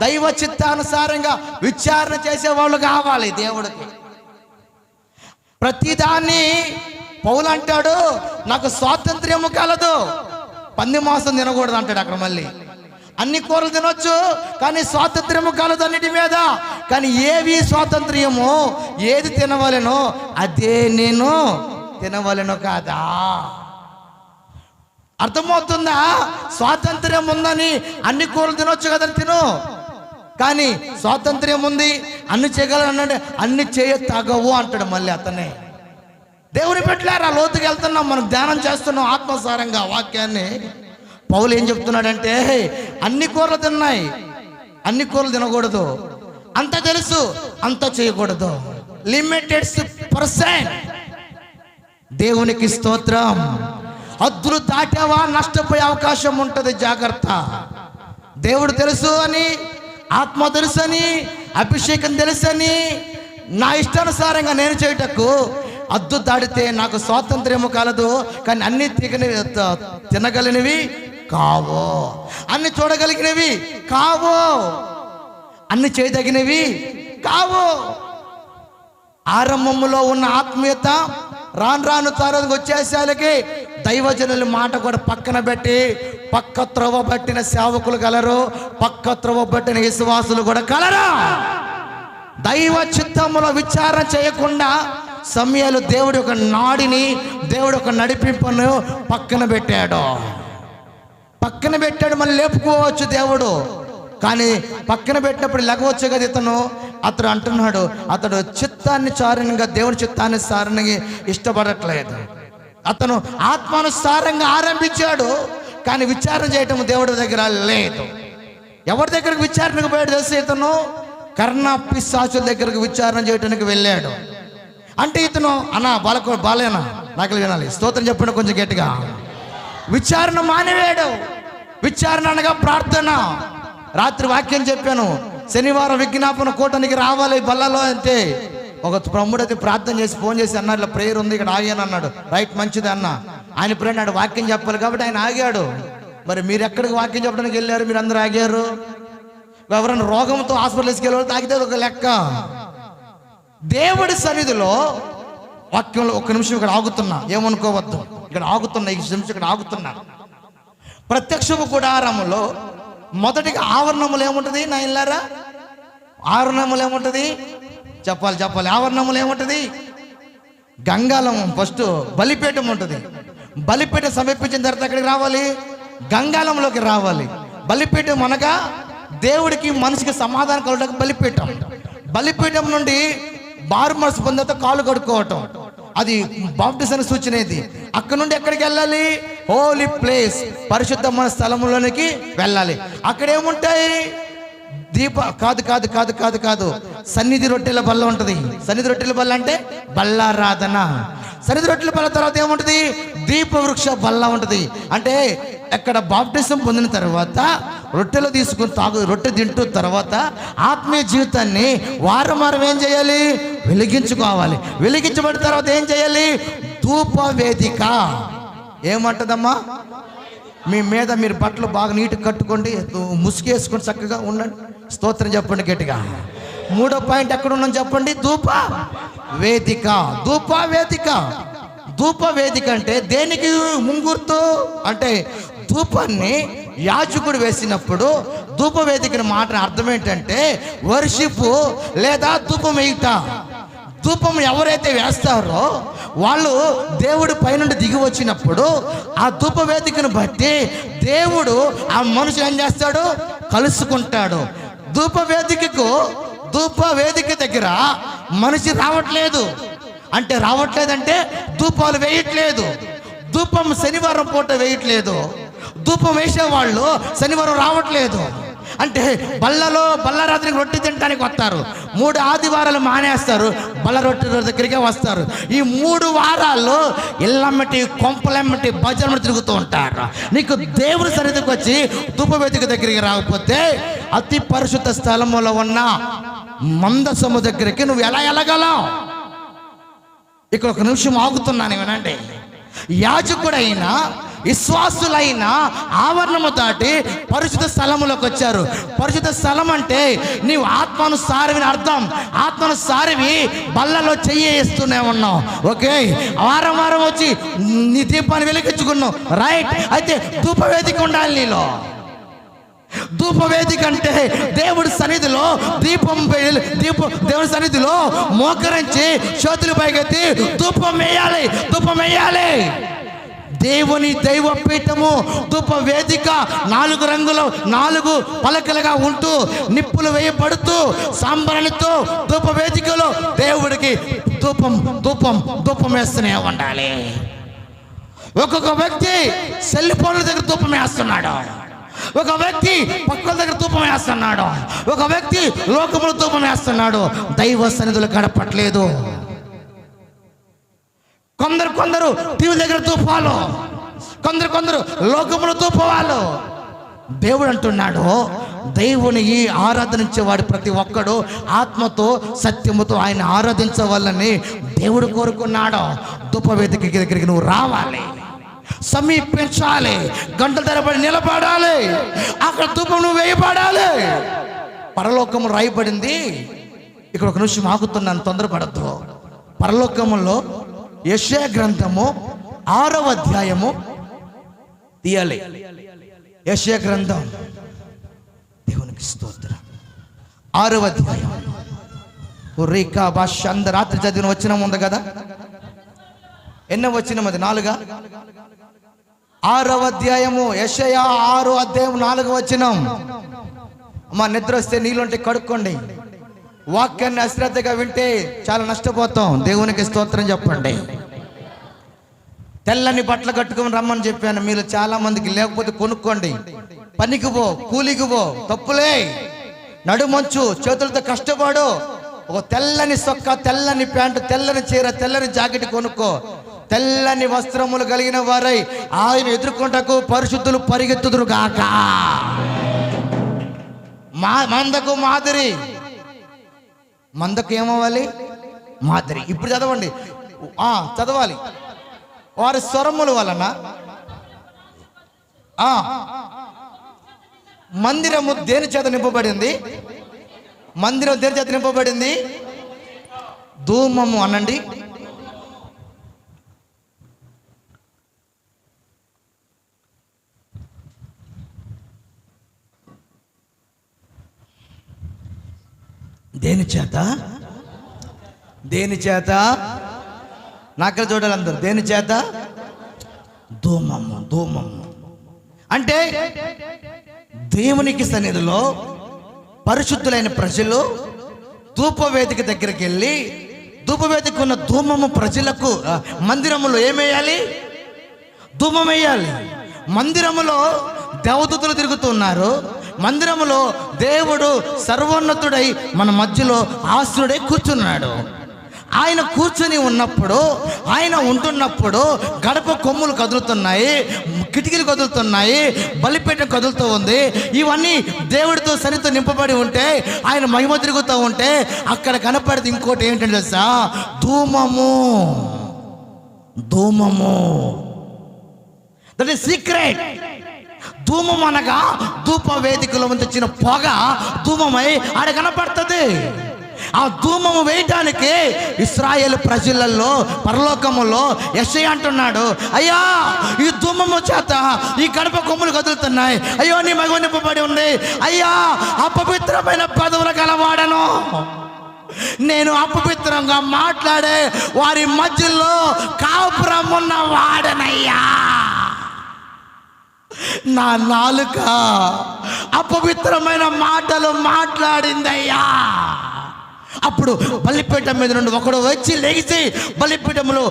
దైవ చిత్తానుసారంగా విచారణ చేసేవాళ్ళు కావాలి దేవుడికి. ప్రతిదాన్ని పౌలు అంటాడు, నాకు స్వాతంత్ర్యము కలదు, పంది మాంసం తినకూడదు అంటాడు. అక్కడ మళ్ళీ అన్ని కూరలు తినొచ్చు కానీ స్వాతంత్ర్యము కలదు అన్నిటి మీద. కానీ ఏవి స్వాతంత్ర్యము, ఏది తినవలెనో అదే నేను తినవలెను కాదా? అర్థమవుతుందా? స్వాతంత్ర్యం ఉందని అన్ని కూరలు తినొచ్చు కదా, తిను. కానీ స్వాతంత్ర్యం ఉంది, అన్ని చేయగలను అన్నాడు, అన్ని చేయ తగవు అంటాడు మళ్ళీ అతనే. దేవుని పెట్టారా, లోతుకి వెళ్తున్నాం, మనం ధ్యానం చేస్తున్నాం ఆత్మసారంగా వాక్యాన్ని. పౌలు ఏం చెప్తున్నాడంటే, అన్ని కూరలు తిన్నాయి, అన్ని కూరలు తినకూడదు, అంత తెలుసు, అంత చేయకూడదు. Limited percent. దేవునికి స్తోత్రం. హద్దులు దాటావా నష్టపోయే అవకాశం ఉంటుంది, జాగ్రత్త. దేవుడు తెలుసు అని, ఆత్మ తెలుసు అని, అభిషేకం తెలుసు అని నా ఇష్టానుసారంగా నేను చేయటకు హద్దు దాటితే నాకు స్వాతంత్ర్యము కలదు. కానీ అన్ని తినగలిగినవి కావు, అన్ని చూడగలిగినవి కావు, అన్ని చేయదగినవి కావు. ఆరంభంలో ఉన్న ఆత్మీయత రాను రాను తరగతికి వచ్చేసాలకి దైవజనుల మాట కూడా పక్కన పెట్టి పక్క త్రోవ పట్టిన సేవకులు కలరు, పక్క త్రోవ పట్టిన విశ్వాసులు కూడా కలరు. దైవ చిత్తములో విచారణ చేయకుండా సమయాలు దేవుడి ఒక నాడిని, దేవుడి ఒక నడిపింపును పక్కన పెట్టాడు. మళ్ళీ లేపుకోవచ్చు దేవుడు, కానీ పక్కన పెట్టినప్పుడు లెగవచ్చు కదా అతడు అంటున్నాడు, అతడు చిత్తాన్ని చారణంగా, దేవుని చిత్తాన్ని సారణంగా ఇష్టపడట్లేదు. అతను ఆత్మానుసారంగా ఆరంభించాడు, కానీ విచారణ చేయటం దేవుడి దగ్గర లేదు. ఎవరి దగ్గరకు విచారణకు పోయాడు తెలిసి, ఇతను కర్ణ పిశాచుల దగ్గరకు విచారణ చేయడానికి వెళ్ళాడు. అంటే ఇతను బాలేనా నాకు వినాలి, స్తోత్రం చెప్పండి కొంచెం గట్టిగా. విచారణ మానేవాడు. విచారణ అనగా ప్రార్థన. రాత్రి వాక్యం చెప్పాను, శనివారం విజ్ఞాపన కూటానికి రావాలి బల్లలో అంటే ఒక ప్రముడు అయితే ప్రార్థన చేసి ఫోన్ చేసి అన్నాడు, ఇలా ప్రేయర్ ఉంది ఇక్కడ ఆగాను అన్నాడు. రైట్, మంచిది అన్న. ఆయన ప్రేయర్ నాడు వాక్యం చెప్పాలి కాబట్టి ఆయన ఆగాడు. మరి మీరు ఎక్కడికి వాక్యం చెప్పడానికి వెళ్ళారు? మీరు అందరూ ఆగారు. ఎవరైనా రోగంతో హాస్పిటల్స్కి వెళ్ళి తాగితే ఒక లెక్క. దేవుడి సన్నిధిలో వాక్యంలో ఒక్క నిమిషం ఇక్కడ ఆగుతున్నా, ఏమనుకోవద్దు, ఇక్కడ ఆగుతున్నా, ఈ నిమిషం ఇక్కడ ఆగుతున్నా. ప్రత్యక్షపు గుడారములో మొదటిగా ఆవరణములు ఏముంటుంది నా ఇల్లారా? ఆవరణములు ఏముంటుంది చెప్పాలి. ఆవరణములు ఏముంటుంది? గంగాలం. ఫస్ట్ బలిపీఠం ఉంటుంది. బలిపీఠం సమర్పించిన తర్వాత ఎక్కడికి రావాలి? గంగాలంలోకి రావాలి. బలిపీఠం అనగా దేవుడికి మనిషికి సమాధానం కలగడానికి బలిపీఠం. బలిపీఠం నుండి బారు మనసు పొందిన కాలు కడుక్కోవటం, అది బాప్టిజానికి సూచన. ఇది అక్కడ నుండి ఎక్కడికి వెళ్ళాలి? హోలీ ప్లేస్, పరిశుద్ధమైన స్థలంలోనికి వెళ్ళాలి. అక్కడ ఏముంటాయి? కాదు సన్నిధి రొట్టెల బల్ల ఉంటుంది. సన్నిధి రొట్టెల బల్ల అంటే బల్లారాధన. సన్నిధి రొట్టెల బల్ల తర్వాత ఏముంటుంది? దీప వృక్ష బల్ల ఉంటుంది. అంటే అక్కడ బాప్టిజం పొందిన తర్వాత రొట్టెలు తీసుకుని రొట్టె తింటూ తర్వాత ఆత్మీయ జీవితాన్ని వారం ఏం చేయాలి? వెలిగించుకోవాలి. వెలిగించబడిన తర్వాత ఏం చేయాలి? ధూప వేదిక. ఏమంటదమ్మా? మీ మీద మీరు బట్టలు బాగా నీట్గా కట్టుకోండి, ముసుగేసుకొని చక్కగా ఉండండి. స్తోత్రం చెప్పండి గట్టిగా. 3వ పాయింట్ ఎక్కడ ఉన్నాం చెప్పండి? ధూప వేదిక. ధూప వేదిక అంటే దేనికి ముంగుర్తు అంటే ధూపాన్ని యాజకుడు వేసినప్పుడు ధూప వేదికని మాట అర్థం ఏంటంటే వర్షిప్ లేదా ధూపం వేయుట. ధూపం ఎవరైతే వేస్తారో వాళ్ళు దేవుడి పైనుండి దిగి వచ్చినప్పుడు ఆ ధూప వేదికను బట్టి దేవుడు ఆ మనుషులు ఏం చేస్తాడు? కలుసుకుంటాడు. ధూప వేదిక దగ్గర మనిషి రావట్లేదంటే ధూపాలు వేయట్లేదు. ధూపం శనివారం పూట వేయట్లేదు. ధూపం వేసేవాళ్ళు శనివారం రావట్లేదు. అంటే బల్లరాత్రికి రొట్టె తినడానికి వస్తారు. 3 ఆదివారాలు మానేస్తారు, బల్ల రొట్టె దగ్గరికే వస్తారు. ఈ 3 వారాల్లో ఇళ్ళమ్మటి కొంపలమ్మటి భజనలు తిరుగుతూ ఉంటారు. నీకు దేవుని సన్నిధికి వచ్చి ధూపవేదిక దగ్గరికి రాకపోతే అతి పరిశుద్ధ స్థలములో ఉన్న మందసము దగ్గరికి నువ్వు ఎలా వెళ్ళగలవు? ఇక్కడ ఒక నిమిషం ఆగుతున్నాను వినండి. యాజకుడైనా విశ్వాసులైన ఆవరణము దాటి పరిశుద్ధ స్థలములోకి వచ్చారు. పరిశుద్ధ స్థలం అంటే నీవు ఆత్మానుసారిని అర్థం. ఆత్మానుసారివి బల్లలో చెయ్యేస్తూనే ఉన్నావు. ఓకే, వారం వారం వచ్చి నీ దీపాన్ని వెలిగించుకున్నావు, రైట్. అయితే ధూపవేదిక ఉండాలి నీలో. ధూపవేదిక అంటే దేవుడి సన్నిధిలో దేవుడి సన్నిధిలో మోకరించి చేతులు పైకెత్తి ధూపం వేయాలి. దేవుని దైవ పీఠము ధూప వేదిక 4 రంగులు 4 పలకలుగా ఉంటూ నిప్పులు వేయబడుతూ సాంబ్రాణితో ధూప వేదికలో దేవుడికి ధూపం వేస్తూనే ఉండాలి. ఒక్కొక్క వ్యక్తి సెల్ ఫోన్ల దగ్గర ధూపం వేస్తున్నాడు, ఒక వ్యక్తి పక్కల దగ్గర ధూపం వేస్తున్నాడు, ఒక వ్యక్తి లోకములో ధూపం వేస్తున్నాడు. దైవ సన్నిధులు గడపట్లేదు. కొందరు టీవీ దగ్గర ధూపాలు, కొందరు లోకములో ధూపవాళ్ళు. దేవుడు అంటున్నాడు, దేవుని ఈ ఆరాధించేవాడు ప్రతి ఒక్కడు ఆత్మతో సత్యముతో ఆయన ఆరాధించవాలని దేవుడు కోరుకున్నాడు. ధూపవేదిక దగ్గరికి నువ్వు రావాలి, సమీపించాలి, గంటల తరబడి నిలబడాలి, అక్కడ ధూపం నువ్వు వేయబడాలి. పరలోకము రాయబడింది. ఇక్కడ ఒక నిమిషం ఆగుతున్నాను, తొందరపడద్దు. పరలోకములో యెషయా గ్రంథము 6వ అధ్యాయము తీయాలి. యెషయా గ్రంథం, దేవునికి స్తోత్రం, 6వ అధ్యాయం. రేఖా భాష అందరు రాత్రి చదివిన వచనం ఉంది కదా, ఎన్నో వచనం అది? 4. 6వ అధ్యాయము యెషయా 6వ అధ్యాయం 4వ వచనం. అమ్మా, నిద్ర వస్తే నీళ్ళుంటే కడుక్కోండి. వాక్యాన్ని అశ్రద్ధగా వింటే చాలా నష్టపోతాం. దేవునికి స్తోత్రం చెప్పండి. తెల్లని బట్టలు కట్టుకొని రమ్మని చెప్పాను. మీరు చాలా మందికి లేకపోతే కొనుక్కోండి. పనికి పో, కూలికి పో, తప్పులే. నడుమంచు చేతులతో కష్టపడు. ఒక తెల్లని సొక్క, తెల్లని ప్యాంటు, తెల్లని చీర, తెల్లని జాకెట్ కొనుక్కో. తెల్లని వస్త్రములు కలిగిన వారై ఆయన ఎదుర్కొంటకు పరిశుద్ధులు పరిగెత్తుదురు గాక. మందకు మాదిరి, మందకు ఏమవ్వాలి? మాదిరి. ఇప్పుడు చదవండి, చదవాలి. వారి స్వరముల వలన మందిరము దేని చేత నింపబడింది? మందిరం దేని చేత నింపబడింది? ధూమము అనండి. దేని చేత? దేని చేత? నాకలు చూడాలి అందరు. దేని చేత? ధూమము. అంటే దేవునికి సన్నిధిలో పరిశుద్ధులైన ప్రజలు ధూపవేదిక దగ్గరికి వెళ్ళి, ధూపవేదిక ఉన్న ధూమము ప్రజలకు మందిరములో ఏమేయాలి? ధూమం వేయాలి. మందిరములో దేవదూతలు తిరుగుతున్నారు. మందిరములో దేవుడు సర్వోన్నతుడై మన మధ్యలో ఆశ్రుడై కూర్చున్నాడు. ఆయన కూర్చొని ఉన్నప్పుడు, ఆయన ఉంటున్నప్పుడు గడప కొమ్ములు కదులుతున్నాయి, కిటికీలు కదులుతున్నాయి, బలిపీఠం కదులుతూ ఉంది. ఇవన్నీ దేవుడితో సన్నిధితో నింపబడి ఉంటే, ఆయన మహిమ తిరుగుతూ ఉంటే అక్కడ కనపడేది ఇంకోటి ఏంటంటే తెలుసా? ధూమము. That is secret. ధూమం అనగా ధూప వేదికలో వచ్చిన పొగ ధూమమై ఆడ కనపడుతుంది. ఆ ధూమము వేయటానికి ఇశ్రాయేలు ప్రజలలో పరలోకములో యెషయా అంటున్నాడు, అయ్యా ఈ ధూమము చేత ఈ గడప కొమ్ములు కదులుతున్నాయి. అయ్యో నీ మహిమ నింపబడి ఉంది. అయ్యా అపవిత్రమైన పదవులు గలవాడను, నేను అపవిత్రంగా మాట్లాడే వారి మధ్యలో కాపురం ఉన్న వాడనయ్యా. నా నాలుక అపవిత్రమైన మాటలు మాట్లాడిందయ్యా. అప్పుడు బలిపీఠం మీద నుండి ఒకడు వచ్చి లేచి బలిపీఠంలో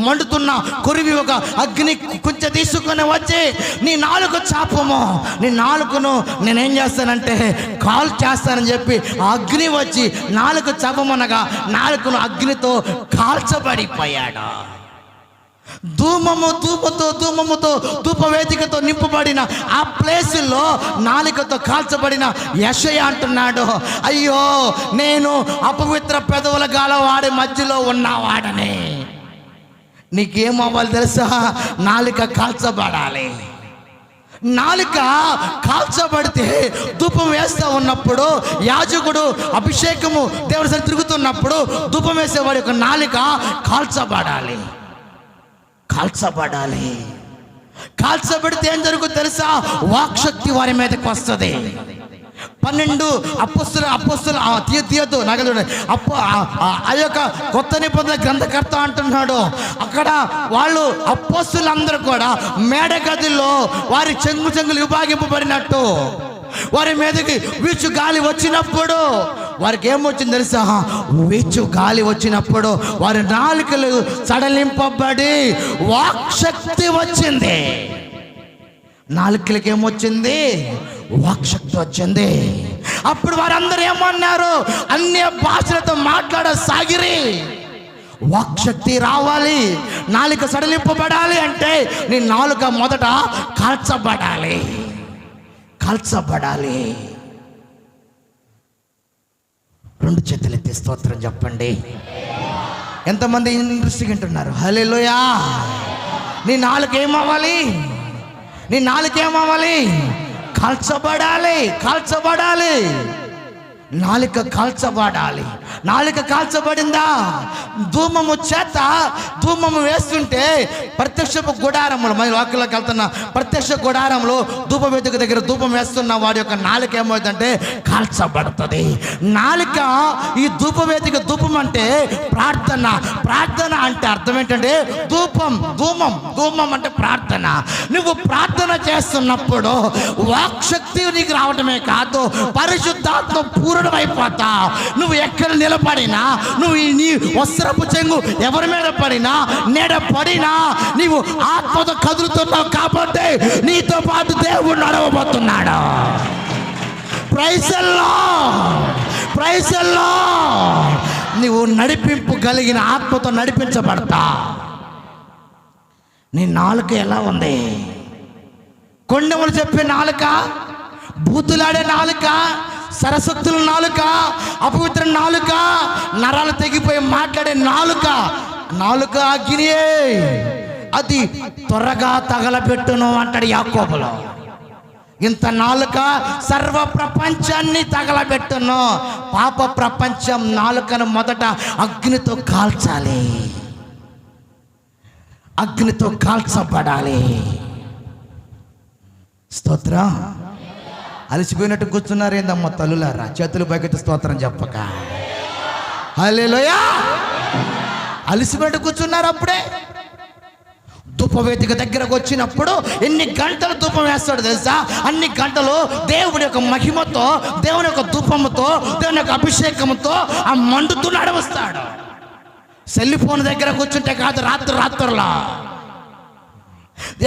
మండుతున్న కొరివి ఒక అగ్ని కొంచెం తీసుకొని వచ్చి, నీ నాలుక చాపము, నీ నాలుకను నేనేం చేస్తానంటే కాల్ చేస్తానని చెప్పి ఆ అగ్ని వచ్చి నాలుక చాపమనగా నాలుకను అగ్నితో కాల్చబడిపోయాడు. ధూమముతో ధూపవేదికతో నింపబడిన ఆ ప్లేసులో నాలుకతో కాల్చబడిన యెషయా అంటున్నాడు, అయ్యో నేను అపవిత్ర పెదవుల గలవాడి మధ్యలో ఉన్నవాడని. నీకేం అవ్వాలి తెలుసా? నాలుక కాల్చబడాలి. నాలుక కాల్చబడితే ధూపం వేస్తూ ఉన్నప్పుడు, యాజకుడు అభిషేకము దేవుడి సరి తిరుగుతున్నప్పుడు ధూపం వేసేవాడి యొక్క నాలుక కాల్చబడాలి. కాల్చబడాలి. కాల్చబడితే ఏం జరుగుతుంది తెలుసా? వాక్శక్తి వారి మీదకి వస్తుంది. 12 అపోస్తులు తీయద్దు నగలు ఆ యొక్క కొత్త నిబంధన గ్రంథకర్త అంటున్నాడు. అక్కడ వాళ్ళు అపోస్తులందరూ కూడా మేడ గదిలో వారి చెంగులు విభాగింపబడినట్టు వారి మీదకి వీచు గాలి వచ్చినప్పుడు వారికి ఏమొచ్చింది తెలుసా? వీచు గాలి వచ్చినప్పుడు వారి నాలుకలు సడలింపబడి వాక్శక్తి వచ్చింది. నాలుకలకి ఏమొచ్చింది? వాక్శక్తి వచ్చింది. అప్పుడు వారందరూ ఏమన్నారు? అన్య భాషలతో మాట్లాడసాగిరి. వాక్శక్తి రావాలి, నాలుక సడలింపబడాలి అంటే నీ నాలుక మొదట కాల్చబడాలి. కాల్చబడాలి. 2 చేతులు ఎత్తి స్తోత్రం చెప్పండి. ఎంతమంది ఇంట్రెస్ట్గా వింటున్నారు? హల్లెలూయా. నీ నాలుక ఏమవ్వాలి? నీ నాలుక ఏమవ్వాలి? కాల్చబడాలి. కాల్చబడాలి. నాలుక కాల్చబడాలి. నాలుక కాల్చబడిందా? ధూమము చేత ధూమము వేస్తుంటే ప్రత్యక్షపు గుడారములు, మన వాక్యంలోకి వెళ్తున్న ప్రత్యక్ష గుడారంలో ధూపవేదిక దగ్గర ధూపం వేస్తున్న వాడి యొక్క నాలుక ఏమవుతుందంటే కాల్చబడుతుంది. నాలుక ఈ ధూపవేదిక ధూపం అంటే ప్రార్థన. ప్రార్థన అంటే అర్థం ఏంటంటే ధూపం. ధూమం అంటే ప్రార్థన. నువ్వు ప్రార్థన చేస్తున్నప్పుడు వాక్శక్తి నీకు రావటమే కాదు, పరిశుద్ధాత్మ పూర్ణమైపోతా. నువ్వు ఎక్కడ నిలబడినా, నువ్వు నీ వస్త్రపు చెంగు ఎవరి మీద పడినా, నీడ పడినా నీవు ఆత్మతో కదులుతున్నావు కాబట్టి నీతో పాటు దేవుడు నడవబోతున్నాడు. Praise the Lord. Praise the Lord. నీవు నడిపింపు కలిగిన ఆత్మతో నడిపించబడతా. నీ నాలుక ఎలా ఉంది? కొండములు చెప్పే నాలుక, బూతులాడే నాలుక, సరస్వతుల నాలుక, అపవిత్ర నాలుక, నరాలు తెగిపోయి మాట్లాడే నాలుక. నాలుక అగ్నియే, అది త్వరగా తగలబెట్టును అంటాడు యాకోబులో. ఇంత నాలుక సర్వ ప్రపంచాన్ని తగలబెట్టును. పాప ప్రపంచం నాలుకను మొదట అగ్నితో కాల్చాలి. అగ్నితో కాల్చబడాలి. స్తోత్రం. అలసిపోయినట్టు కూర్చున్నారు ఏందమ్మా తల్లులారా? చేతులు పైకెత్తి స్తోత్రం చెప్పక. హల్లెలూయా. అలసిపోయినట్టు కూర్చున్నారు. అప్పుడే ధూపవేదిక దగ్గరకు వచ్చినప్పుడు ఎన్ని గంటలు ధూపం వేస్తాడు తెలుసా? అన్ని గంటలు దేవుడి యొక్క మహిమతో, దేవుని యొక్క ధూపముతో, దేవుని యొక్క అభిషేకంతో ఆ మండుతూ నడవస్తాడు. సెల్ ఫోన్ దగ్గర కూర్చుంటే కాదు, రాత్రులా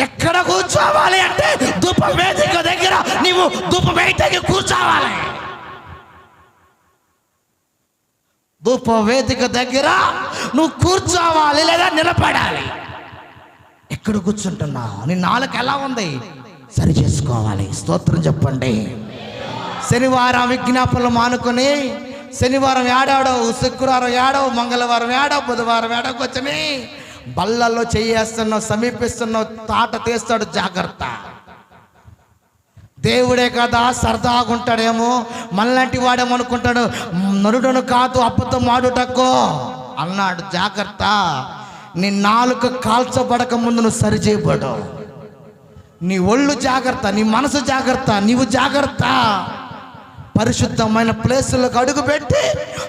ఎక్కడ కూర్చోవాలి అంటే ధూపవేదిక దగ్గర నీవు ధూపవేదిక కూర్చోవాలి. ధూపవేదిక దగ్గర నువ్వు కూర్చోవాలి లేదా నిలబడాలి. ఎక్కడ కూర్చుంటున్నావు? నీ నాలుక ఎలా ఉంది? సరి చేసుకోవాలి. స్తోత్రం చెప్పండి. శనివారం విజ్ఞాపనలు మానుకొని శనివారం ఏడాడవు, శుక్రవారం ఏడవు, మంగళవారం ఏడవు, బుధవారం ఏడవకు వచ్చని బల్లలో చేయేస్తున్నావు, సమీపిస్తున్నావు, తాట తీస్తాడు. జాగ్రత్త. దేవుడే కదా సరదాగుంటాడేమో, మనలాంటి వాడేమనుకుంటాడు, నరుడను కాదు అబద్ధం ఆడుటకో అన్నాడు. జాగ్రత్త. నీ నాలుక కాల్చబడక ముందు నువ్వు సరిచేయబడు. నీ ఒళ్ళు జాగ్రత్త, నీ మనసు జాగ్రత్త, నీవు జాగ్రత్త. పరిశుద్ధమైన ప్లేసులకు అడుగు పెట్టి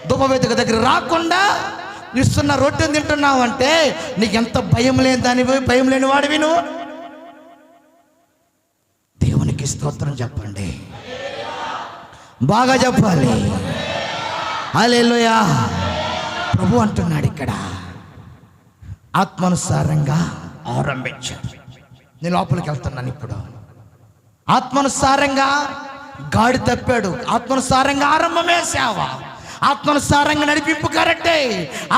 ధూపవేదిక దగ్గర రాకుండా ఇస్తున్న రొట్టెని తింటున్నావు అంటే నీకెంత భయం లేని దానివి, భయం లేని వాడివి నువ్వు. దేవునికి స్తోత్రం చెప్పండి. బాగా చెప్పాలి. హల్లెలూయా. ప్రభు అంటున్నాడు ఇక్కడ, ఆత్మానుసారంగా ఆరంభించాడు. నేను లోపలికి వెళ్తున్నాను ఇప్పుడు. ఆత్మానుసారంగా గాడి తప్పాడు, ఆత్మానుసారంగా ఆరంభమే సేవ, ఆత్మానుసారంగా నడిపింపు కరెక్టే,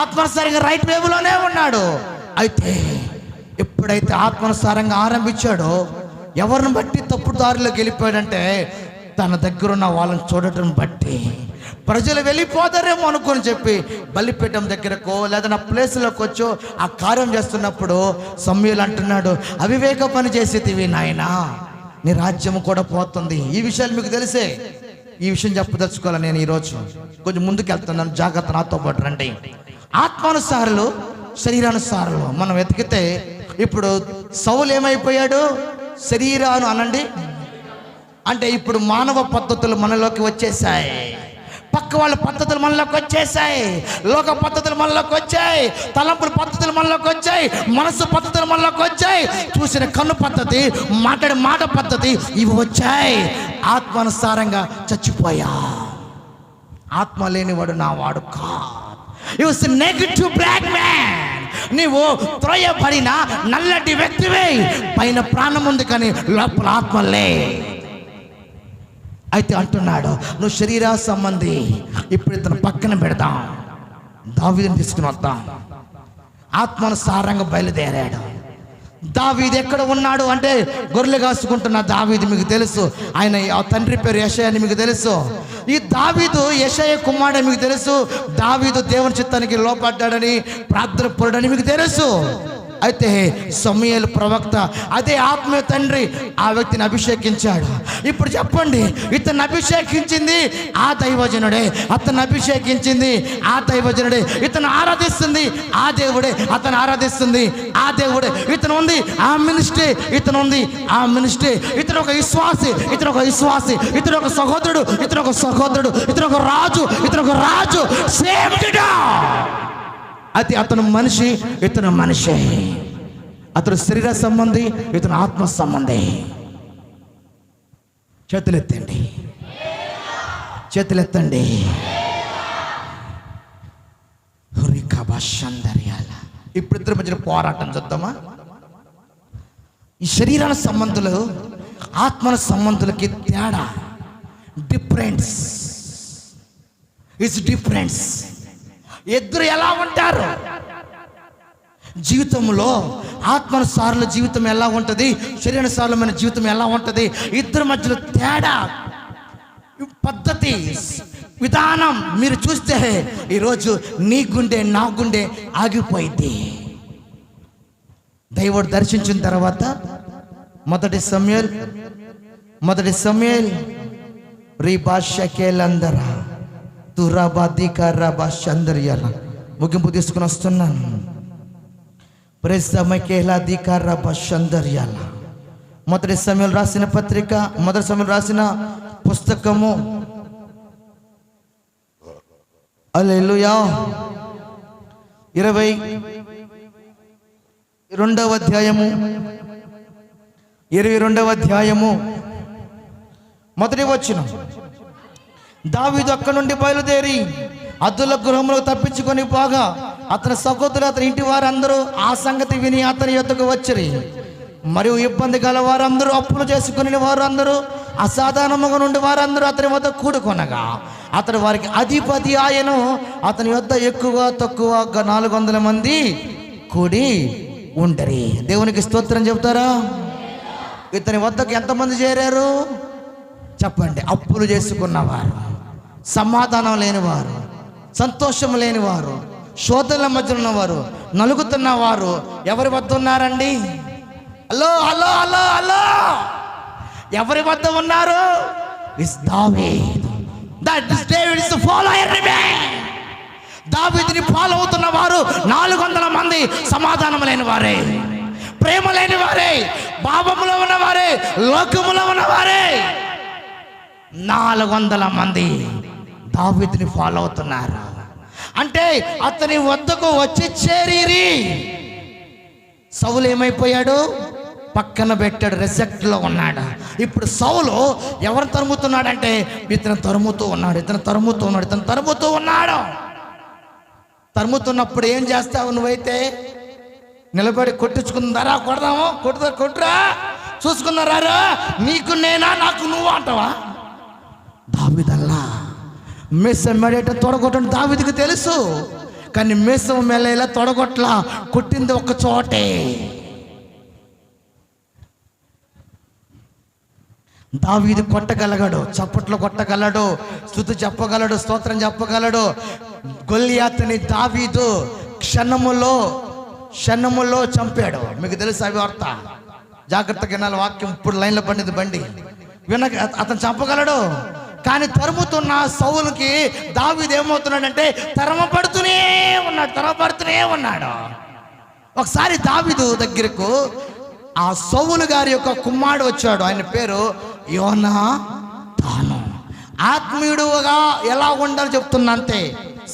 ఆత్మానుసారంగా రైట్ వేవ్లోనే ఉన్నాడు. అయితే ఎప్పుడైతే ఆత్మానుసారంగా ఆరంభించాడో ఎవరిని బట్టి తప్పుడు దారిలోకి వెళ్ళిపోయాడంటే తన దగ్గర ఉన్న వాళ్ళని చూడటం బట్టి, ప్రజలు వెళ్ళిపోతారేమో అనుకొని చెప్పి బలిపీఠం దగ్గరకో లేదా నా ప్లేస్లోకి వచ్చో ఆ కార్యం చేస్తున్నప్పుడు సమూయేలు అంటున్నాడు, అవివేక పని చేసేటివి నాయనా, నీ రాజ్యం కూడా పోతుంది. ఈ విషయాలు మీకు తెలిసే. ఈ విషయం చెప్పదలుచుకోవాలి నేను ఈరోజు. కొంచెం ముందుకు వెళ్తున్నాను, జాగ్రత్త, నాతో పాటు రండి. ఆత్మానుసారులు, శరీరానుసారులు మనం వెతికితే ఇప్పుడు సౌలు ఏమైపోయాడు? శరీరాను అనండి అంటే ఇప్పుడు మానవ పద్ధతులు మనలోకి వచ్చేసాయి, పక్క వాళ్ళ పద్ధతులు మనలోకి వచ్చేసాయి, లోక పద్ధతులు మనలోకి వచ్చాయి, తలంపుల పద్ధతులు మనలోకి వచ్చాయి, మనసు పద్ధతులు మనలోకి వచ్చాయి, చూసిన కన్ను పద్ధతి, మాట్లాడే మాట పద్ధతి, ఇవి వచ్చాయి. ఆత్మానుసారంగా చచ్చిపోయా. ఆత్మ లేనివాడు నా వాడు కాదు. You was negative black man. నీవు త్రోయబడిన నల్లటి వ్యక్తివే, పైన ప్రాణం ఉంది కానీ లోపల ఆత్మలే. అయితే అంటున్నాడు, నువ్వు శరీర సంబంధి. ఇప్పుడు ఇతను పక్కన పెడదాం, దావీదుని తీసుకుని వద్దాం. ఆత్మానుసారంగా బయలుదేరాడు. దావీదు ఎక్కడ ఉన్నాడు అంటే గొర్రెలు కాసుకుంటున్న దావీదు మీకు తెలుసు. ఆయన తండ్రి పేరు యెషయా అని మీకు తెలుసు. ఈ దావీదు యెషయా కుమారుడు మీకు తెలుసు. దావీదు దేవుని చిత్తానికి లోపడ్డాడని, ప్రార్థన పరుడని మీకు తెలుసు. అయితే సమూయేలు ప్రవక్త, అదే ఆత్మీయ తండ్రి ఆ వ్యక్తిని అభిషేకించాడు. ఇప్పుడు చెప్పండి, ఇతను అభిషేకించింది ఆ దైవజనుడే, అతను అభిషేకించింది ఆ దైవజనుడే, ఇతను ఆరాధిస్తుంది ఆ దేవుడే, అతను ఆరాధిస్తుంది ఆ దేవుడే. ఇతను ఉంది ఆ మినిస్ట్రీ, ఇతను ఉంది ఆ మినిస్ట్రీ. ఇతను ఒక విశ్వాసి, ఇతను ఒక విశ్వాసి, ఇతను ఒక సహోదరుడు, ఇతను ఒక సహోదరుడు, ఇతను ఒక రాజు, ఇతను ఒక రాజు. Same today. అది అతను మనిషి, ఇతను మనిషి. అతను శరీర సంబంధి, ఇతను ఆత్మ సంబంధి. చేతులెత్తండి, చేతులెత్తండి. ఇప్పుడు ఇద్దరి మధ్యన పోరాటం చూద్దామా? ఈ శరీరాల సంబంధులు ఆత్మల సంబంధులకి తేడా, డిఫరెన్స్ ఇట్స్ డిఫరెన్స్. ఇద్దరు ఎలా ఉంటారు జీవితంలో? ఆత్మానుసారుల జీవితం ఎలా ఉంటుంది, శరీరానుసారులమైన జీవితం ఎలా ఉంటుంది? ఇద్దరి మధ్యలో తేడా, పద్ధతి, విధానం మీరు చూస్తే ఈరోజు నీ గుండె నా గుండె ఆగిపోయింది. దైవుడు దర్శించిన తర్వాత మొదటి సమూయేల్ రీబాషకేలందరా తురాబాదికారాబాషందర్యాల ముగింపు తీసుకుని వస్తున్నాను. ప్రెస్సమకేలాదికారాబాషందర్యాల మొదటి సమూయేలు రాసిన పత్రిక, మొదటి సమూయేలు రాసిన పుస్తకము, హల్లెలూయా, 22వ అధ్యాయము మొదటి వచనం. దావీదు అక్కడి నుండి బయలుదేరి అద్దుల గృహంలో తప్పించుకొని పోగా అతని సహోదరులు, అతని ఇంటి వారందరూ ఆ సంగతి విని అతని యొద్దకు వచ్చిరి. మరియు ఇబ్బంది గల వారందరూ, అప్పులు చేసుకుని వారు అందరూ, అసాధారణముగా నుండి వారందరూ అతని వద్ద కూడుకొనగా అతడు వారికి అధిపతి ఆయను. అతని యొద్ద ఎక్కువ తక్కువ 400 మంది కూడి ఉండరి. దేవునికి స్తోత్రం చెబుతారా? ఇతని వద్దకు ఎంతమంది చేరారు చెప్పండి? అప్పులు చేసుకున్నవారు, సమాధానం లేనివారు, సంతోషం లేనివారు, శోధనల మధ్య ఉన్నవారు, నలుగుతున్నవారు ఎవరి వద్ద ఉన్నారండి? హలో హలో హలో హలో, ఎవరి వద్ద ఉన్నారు? దావీదుని ఫాలో అవుతున్న వారు 400 మంది సమాధానం లేని వారే, ప్రేమ లేని వారే, భావములో ఉన్నవారే, లోకములో ఉన్నవారే. 400 మంది దావీదుని ఫాలో అవుతున్నారు. అంటే అతని వద్దకు వచ్చి చేరిరి. సౌలు ఏమైపోయాడు? పక్కన పెట్టాడు, రెసెక్ట్లో ఉన్నాడు. ఇప్పుడు సౌలు ఎవరు తరుముతున్నాడంటే ఇతను తరుముతూ ఉన్నాడు, ఇతను తరుముతూ ఉన్నాడు, ఇతను తరుముతూ ఉన్నాడు. తరుముతున్నప్పుడు ఏం చేస్తావు నువ్వైతే? నిలబడి కొట్టించుకుందారా, కొడదాము, కొట్టురా, చూసుకున్నారా, నీకు నేనా, నాకు నువ్వు అంటావా? దావీదల్లా మీసం మెడేట తొడగొట్టండి దావీదుకి తెలుసు. కానీ మీసం మెల్లేలా తొడగొట్లా, కొట్టింది ఒక చోటే. దావీదు కొట్టగలగడు, చప్పట్లు కొట్టగలడు, స్తుతి చెప్పగలడు, స్తోత్రం చెప్పగలడు. గొల్లియాతుని దావీదు క్షణములో చంపాడు. మీకు తెలుసు అవి వార్త. జాగ్రత్తగా వినాలి వాక్యం. ఇప్పుడు లైన్లో పండింది బండి వినక అతను చంపగలడు. కానీ తరుముతున్న సౌలుకి దావీదు ఏమవుతున్నాడంటే తరమపడుతూనే ఉన్నాడు. ఒకసారి దావీదు దగ్గరకు ఆ సౌలు గారి యొక్క కుమారుడు వచ్చాడు. ఆయన పేరు యోనాతాను. ఆత్మీయుడుగా ఎలా ఉండాలో చెప్తున్నా అంతే,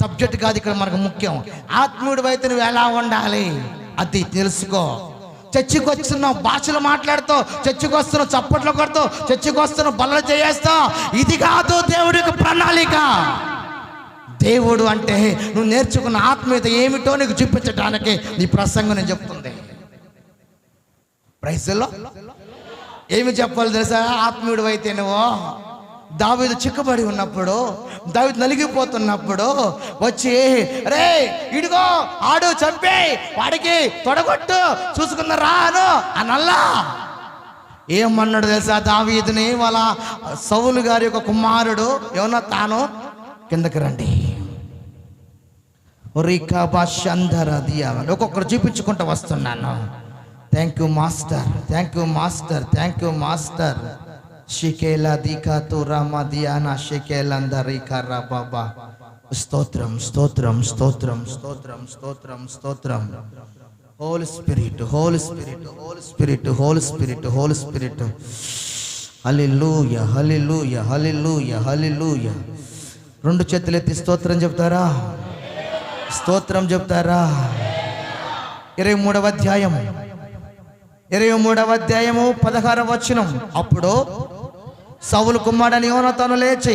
సబ్జెక్ట్ కాదు ఇక్కడ మనకు ముఖ్యం. ఆత్మీయుడు అయితే నువ్వు ఎలా ఉండాలి అది తెలుసుకో. చర్చికి వస్తున్నావు, భాషలు మాట్లాడుతావు, చర్చికి వస్తున్నావు, చప్పట్లు కొడతావు, చర్చికి వస్తున్నావు, బల్ల చేస్తావు. ఇది కాదు దేవుడి యొక్క ప్రణాళిక. దేవుడు అంటే నువ్వు నేర్చుకున్న ఆత్మీయత ఏమిటో నీకు చూపించడానికి నీ ప్రసంగం నేను చెప్తుంది. ప్రైజ్లో ఏమి చెప్పాలి తెలుసా? ఆత్మీయుడు అయితే నువ్వు దావీదు చిక్కుబడి ఉన్నప్పుడు, దావీదు నలిగిపోతున్నప్పుడు వచ్చి రే ఇడిగో ఆడు చంపే వాడికి తొడగొట్టు చూసుకున్న రాను అనల్లా. ఏమన్నాడు తెలుసా దావీదుని? వాళ్ళ సౌలు గారి యొక్క కుమారుడు యోనాతాను కిందకి రండి. ఒక్కొక్కరు చూపించుకుంటూ వస్తున్నాను. Thank you master, thank you master, thank you master. షికేలా దీకా తు రామా దియానా షికేలందరికా రా బాబా. స్తోత్రం స్తోత్రం స్తోత్రం స్తోత్రం స్తోత్రం స్తోత్రం. Holy spirit, holy spirit, holy spirit, holy spirit, holy spirit. Hallelujah hallelujah hallelujah hallelujah. రెండు చేతులు ఎత్తి స్తోత్రం చెప్తారా? స్తోత్రం చెప్తారా? 23వ అధ్యాయం 16వ వచనం. అప్పుడు సౌలు కుమారుడైన యోనాతాను లేచి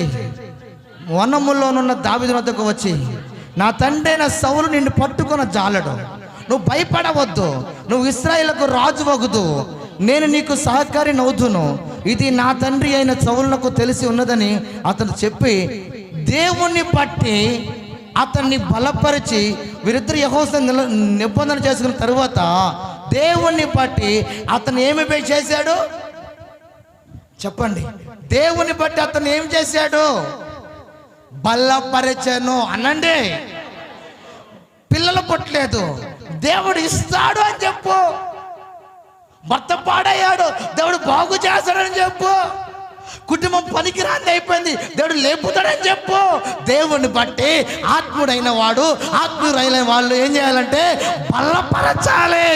వనములోనున్న దావీదు వద్దకు వచ్చి, నా తండ్రైన సౌలు నిన్ను పట్టుకున్న జాలడు, నువ్వు భయపడవద్దు, నువ్వు ఇశ్రాయేలుకు రాజు వగుదు, నేను నీకు సహకారి నవుదును, ఇది నా తండ్రి అయిన సౌలునకు తెలిసి ఉన్నదని అతను చెప్పి దేవుణ్ణి పట్టి అతన్ని బలపరిచి వీరిద్దరు యెహోవాతో నిబంధన చేసుకున్న తరువాత దేవుణ్ణి పట్టి అతను ఏమి చేశాడు చెప్పండి? దేవుని బట్టి అతను ఏం చేశాడు? బలపరిచెను అనండి. పిల్లలు పుట్టలేదు, దేవుడు ఇస్తాడు అని చెప్పు. భర్త పాడయ్యాడు, దేవుడు బాగు చేస్తాడని చెప్పు. కుటుంబం పనికిరాంది అయిపోయింది, దేవుడు లేపుతాడని చెప్పు. దేవుని బట్టి ఆత్ముడైన వాడు, ఆత్మీయులైన వాళ్ళు ఏం చేయాలంటే బలపరచాలి.